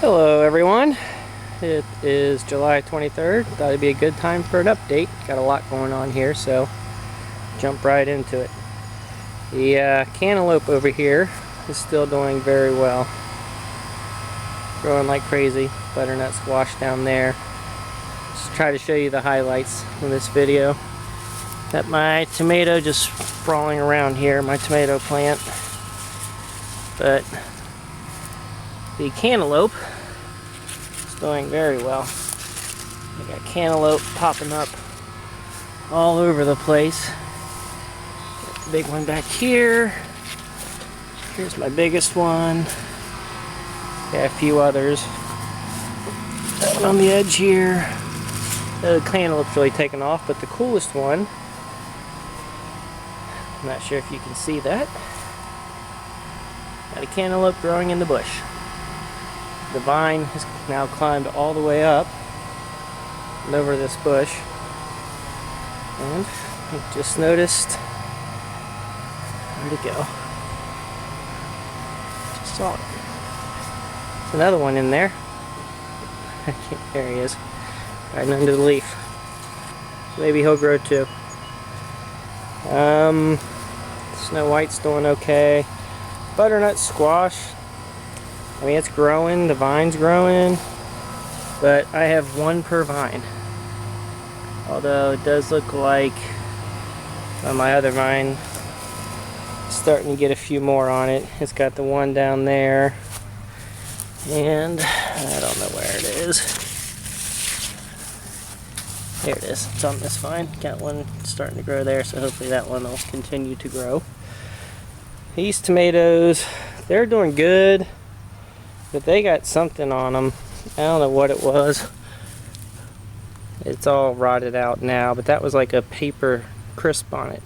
Hello everyone, it is July 23rd. Thought it'd be a good time for an update. Got a lot going on here, so jump right into it. The cantaloupe over here is still doing very well. Growing like crazy. Butternut squash down there. Just try to show you the highlights in this video. Got my tomato just sprawling around here, my tomato plant. But the cantaloupe is doing very well. I got cantaloupe popping up all over the place. Got the big one back here. Here's my biggest one. Got a few others. That one on the edge here. The cantaloupe's really taken off, but the coolest one, I'm not sure if you can see that. Got a cantaloupe growing in the bush. The vine has now climbed all the way up and over this bush. And I just noticed, where'd it go? Just saw it. There's another one in there. There he is, right under the leaf. Maybe he'll grow too. Snow White's doing okay. Butternut squash, I mean, it's growing, the vine's growing, but I have one per vine. Although it does look like on my other vine, starting to get a few more on it. It's got the one down there, and I don't know where it is. There it is, it's on this vine. Got one starting to grow there, so hopefully that one will continue to grow. These tomatoes, they're doing good, but they got something on them. I don't know what it was. It's all rotted out now, but that was like a paper crisp on it.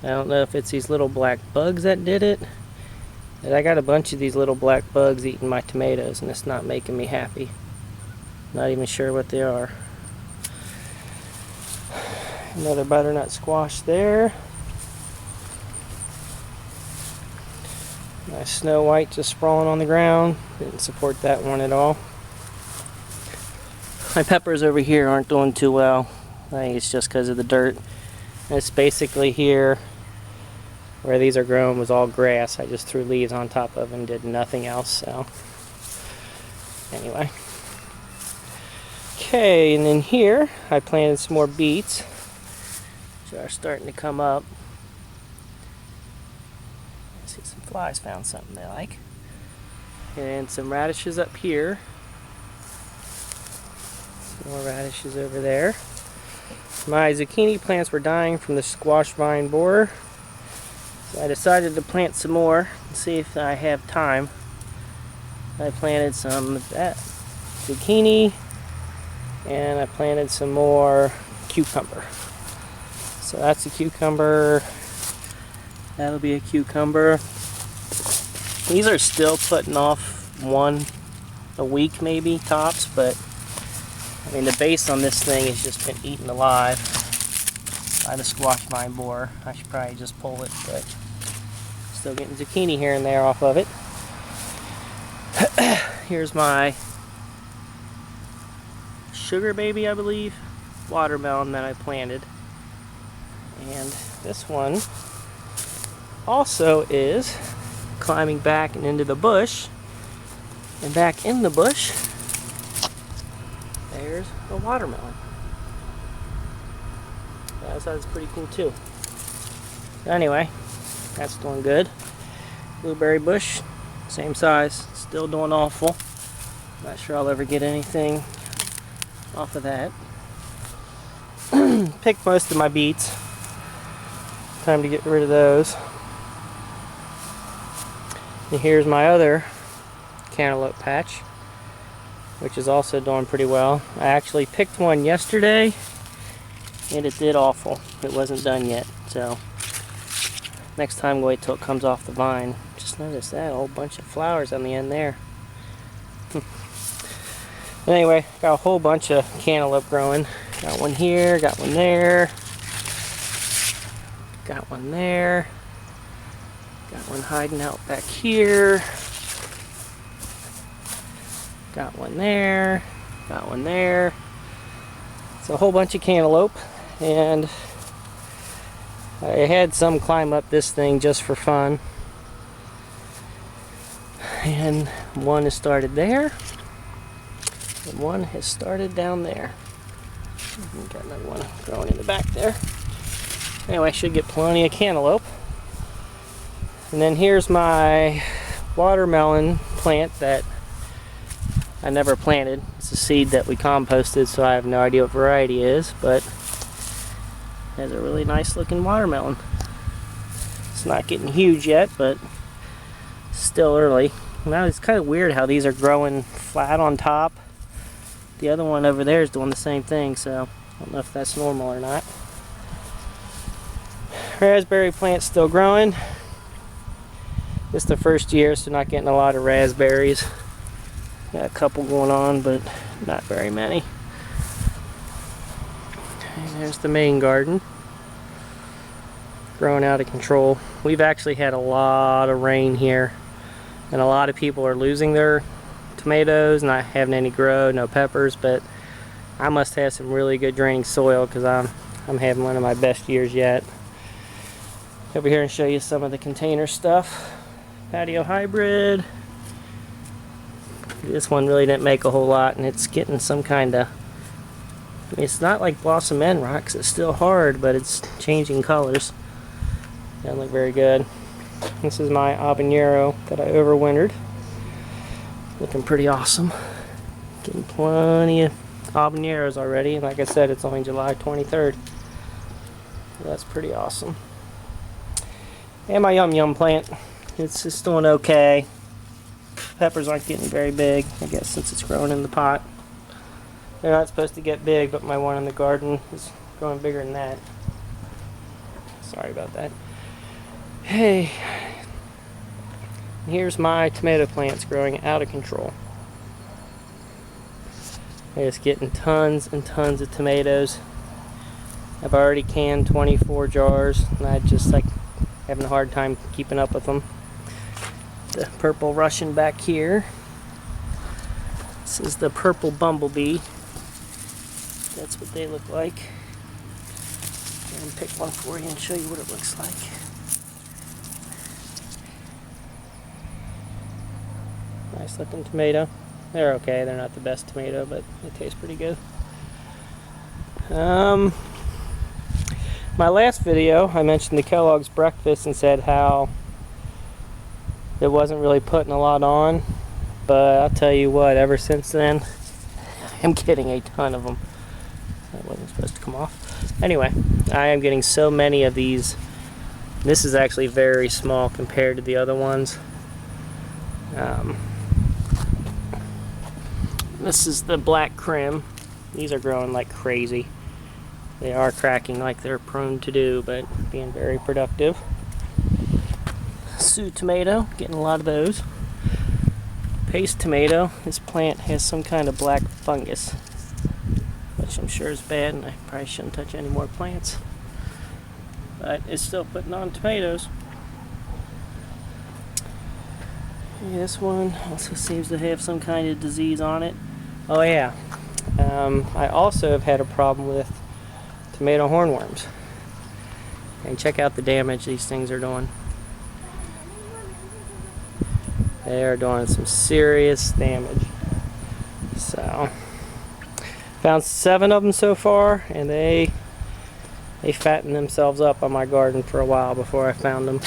I don't know if it's these little black bugs that did it. But I got a bunch of these little black bugs eating my tomatoes, and it's not making me happy. Not even sure what they are. Another butternut squash there. My Snow White just sprawling on the ground. Didn't support that one at all. My peppers over here aren't doing too well. I think it's just because of the dirt. And it's basically here where these are grown was all grass. I just threw leaves on top of and did nothing else. So anyway. Okay, and then here I planted some more beets, which are starting to come up. See, some flies found something they like. And some radishes up here. Some more radishes over there. My zucchini plants were dying from the squash vine borer, so I decided to plant some more and see if I have time. I planted some of that zucchini, and I planted some more cucumber. So that's a cucumber. That'll be a cucumber. These are still putting off one a week maybe tops, but I mean the base on this thing has just been eaten alive by the squash vine borer. I should probably just pull it, but still getting zucchini here and there off of it. Here's my sugar baby, I believe, watermelon that I planted. And this one also is climbing back and into the bush, and back in the bush there's a watermelon. Yeah, so that's pretty cool too. Anyway, that's doing good. Blueberry bush, same size, still doing awful. Not sure I'll ever get anything off of that. Picked most of my beets. Time to get rid of those. And here's my other cantaloupe patch, which is also doing pretty well. I actually picked one yesterday, and it did awful. It wasn't done yet, so next time wait till it comes off the vine. Just noticed that, a whole bunch of flowers on the end there. Anyway, got a whole bunch of cantaloupe growing. Got one here, got one there. Got one there. Got one hiding out back here. Got one there, got one there. It's a whole bunch of cantaloupe, and I had some climb up this thing just for fun. And one has started there, and one has started down there. Got another one growing in the back there. Anyway, I should get plenty of cantaloupe. And then here's my watermelon plant that I never planted. It's a seed that we composted, so I have no idea what variety it is, but it has a really nice looking watermelon. It's not getting huge yet, but still early. Now it's kind of weird how these are growing flat on top. The other one over there is doing the same thing, so I don't know if that's normal or not. Raspberry plant's still growing. It's the first year, so not getting a lot of raspberries. Got a couple going on, but not very many. And there's the main garden. Growing out of control. We've actually had a lot of rain here, and a lot of people are losing their tomatoes, not having any grow, no peppers, but I must have some really good draining soil because I'm having one of my best years yet. Over here and show you some of the container stuff. Patio hybrid. This one really didn't make a whole lot, and it's getting some kind of, I mean, it's not like Blossom End rocks, it's still hard, but it's changing colors. Doesn't look very good. This is my habanero that I overwintered. Looking pretty awesome. Getting plenty of habaneros already, and like I said, it's only July 23rd. So that's pretty awesome. And my Yum Yum plant, it's just doing okay. Peppers aren't getting very big, I guess, since it's growing in the pot. They're not supposed to get big, but my one in the garden is growing bigger than that. Sorry about that. Hey, here's my tomato plants growing out of control. They're just getting tons and tons of tomatoes. I've already canned 24 jars, and I just like having a hard time keeping up with them. The purple Russian back here. This is the purple bumblebee. That's what they look like. And pick one for you and show you what it looks like. Nice looking tomato. They're okay. They're not the best tomato, but they taste pretty good. My last video, I mentioned the Kellogg's breakfast and said how it wasn't really putting a lot on, but I'll tell you what, ever since then, I'm getting a ton of them. That wasn't supposed to come off. Anyway, I am getting so many of these. This is actually very small compared to the other ones. This is the black crim. These are growing like crazy. They are cracking like they're prone to do, but being very productive. Sioux tomato, getting a lot of those. Paste tomato, this plant has some kind of black fungus, which I'm sure is bad, and I probably shouldn't touch any more plants. But it's still putting on tomatoes. This one also seems to have some kind of disease on it. Oh yeah, I also have had a problem with tomato hornworms. And check out the damage these things are doing. They are doing some serious damage. So, found 7 of them so far, and they fattened themselves up on my garden for a while before I found them.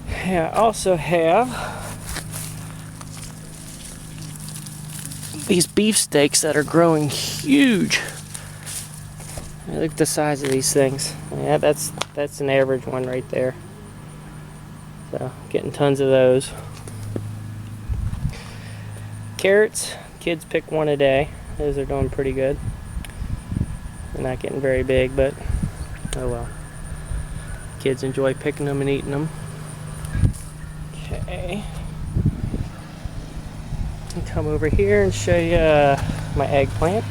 Yeah, I also have these beefsteaks that are growing huge. Look at the size of these things. Yeah, that's an average one right there. So, getting tons of those. Carrots, kids pick one a day. Those are doing pretty good. They're not getting very big, but oh well. Kids enjoy picking them and eating them. Okay. I'll come over here and show you my eggplant.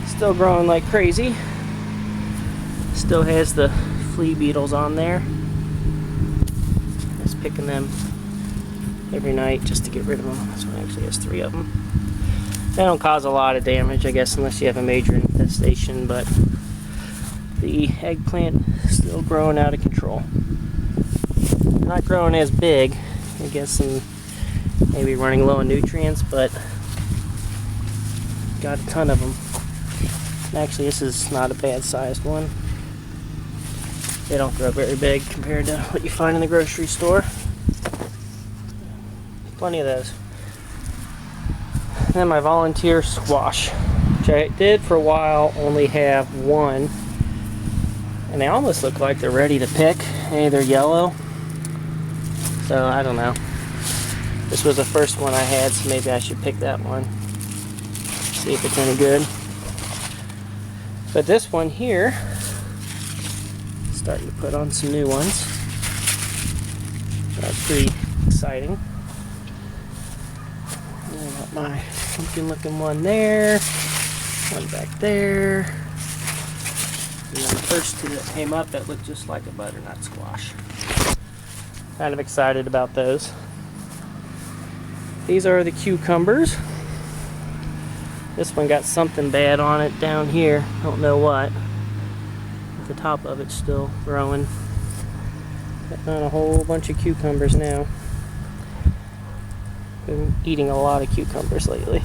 Still growing like crazy. Still has the flea beetles on there. Just picking them every night just to get rid of them. This one actually has 3 of them. They don't cause a lot of damage, I guess, unless you have a major infestation, but the eggplant is still growing out of control. Not growing as big, I guess, and maybe running low on nutrients, but got a ton of them. And actually, this is not a bad sized one. They don't grow very big compared to what you find in the grocery store. Plenty of those. And then my volunteer squash, which I did for a while only have 1. And they almost look like they're ready to pick. Hey, they're yellow. So I don't know. This was the first one I had, so maybe I should pick that one. See if it's any good. But this one here, starting to put on some new ones. That's pretty exciting. And I got my pumpkin looking one there, one back there. And then the first 2 that came up that looked just like a butternut squash. Kind of excited about those. These are the cucumbers. This one got something bad on it down here. Don't know what. The top of it's still growing. Got on a whole bunch of cucumbers now. Been eating a lot of cucumbers lately.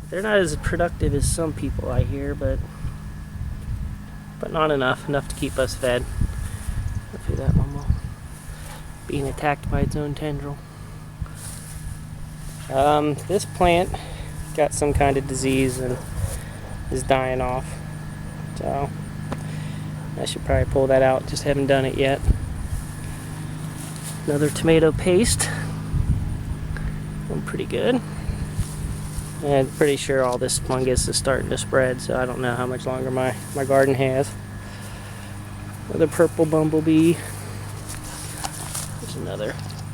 They're not as productive as some people I hear, but not enough to keep us fed. Hopefully that one will being attacked by its own tendril. This plant got some kind of disease and is dying off, so I should probably pull that out. Just haven't done it yet. Another tomato paste. Doing pretty good. And I'm pretty sure all this fungus is starting to spread, so I don't know how much longer my garden has. Another purple bumblebee. There's another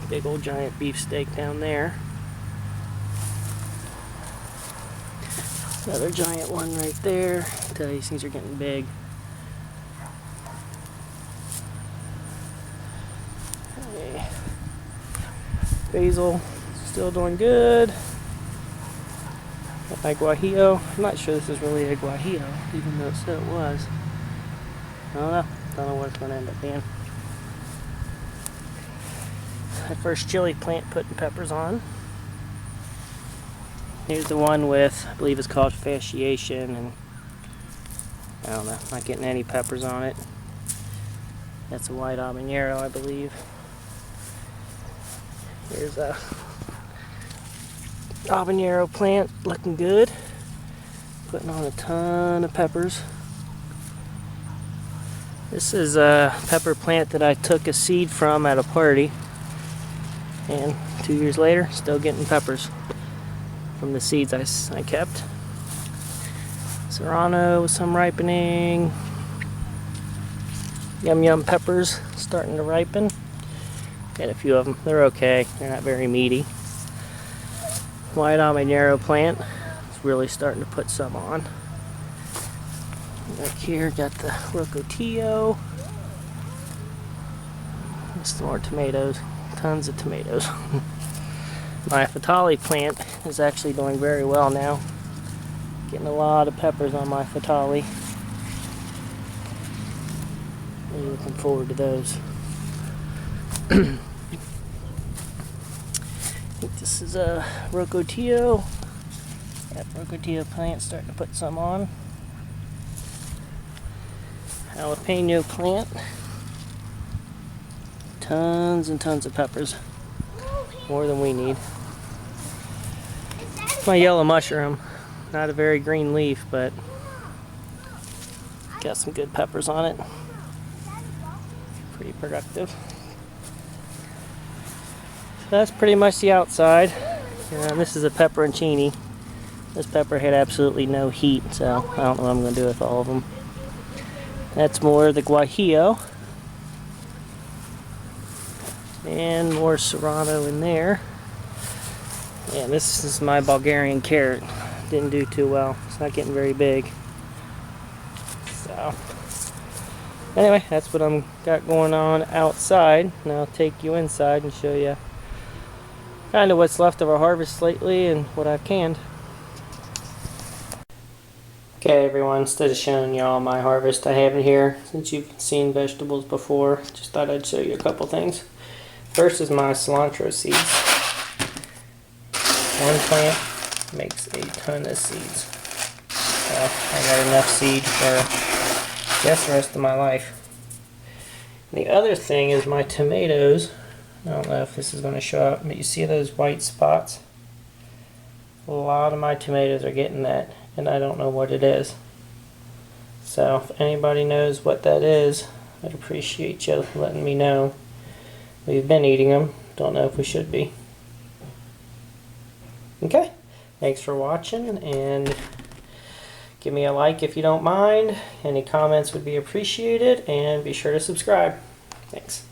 big old giant beefsteak down there. Another giant one right there. I tell you, these things are getting big. Okay. Basil, still doing good. Got my guajillo. I'm not sure this is really a guajillo, even though it was. I don't know. Don't know what it's going to end up being. My first chili plant putting peppers on. Here's the one with, I believe it's called fasciation, and I don't know, not getting any peppers on it. That's a white habanero, I believe. Here's a habanero plant, looking good. Putting on a ton of peppers. This is a pepper plant that I took a seed from at a party, and 2 years later, still getting peppers from the seeds I kept. Serrano with some ripening. Yum Yum peppers starting to ripen. Got a few of them. They're okay. They're not very meaty. White habanero plant. It's really starting to put some on. Back here, got the rocotillo. Some more tomatoes. Tons of tomatoes. My fatali plant is actually doing very well now. Getting a lot of peppers on my fatali. Really looking forward to those. I think this is a rocotillo. That rocotillo plant starting to put some on. Jalapeno plant. Tons and tons of peppers. More than we need. My yellow mushroom. Not a very green leaf, but got some good peppers on it. Pretty productive. So that's pretty much the outside. This is a pepperoncini. This pepper had absolutely no heat, so I don't know what I'm going to do with all of them. That's more of the guajillo. And more serrano in there. And this is my Bulgarian carrot. Didn't do too well. It's not getting very big. So anyway, that's what I'm got going on outside. Now I'll take you inside and show you kind of what's left of our harvest lately and what I've canned. Okay everyone, instead of showing y'all my harvest I have in here, since you've seen vegetables before, just thought I'd show you a couple things. First is my cilantro seeds. One plant makes a ton of seeds. So I got enough seed for just the rest of my life. The other thing is my tomatoes. I don't know if this is going to show up, but you see those white spots? A lot of my tomatoes are getting that, and I don't know what it is. So if anybody knows what that is, I'd appreciate you letting me know. We've been eating them, don't know if we should be. Okay, thanks for watching, and give me a like if you don't mind. Any comments would be appreciated, and be sure to subscribe. Thanks.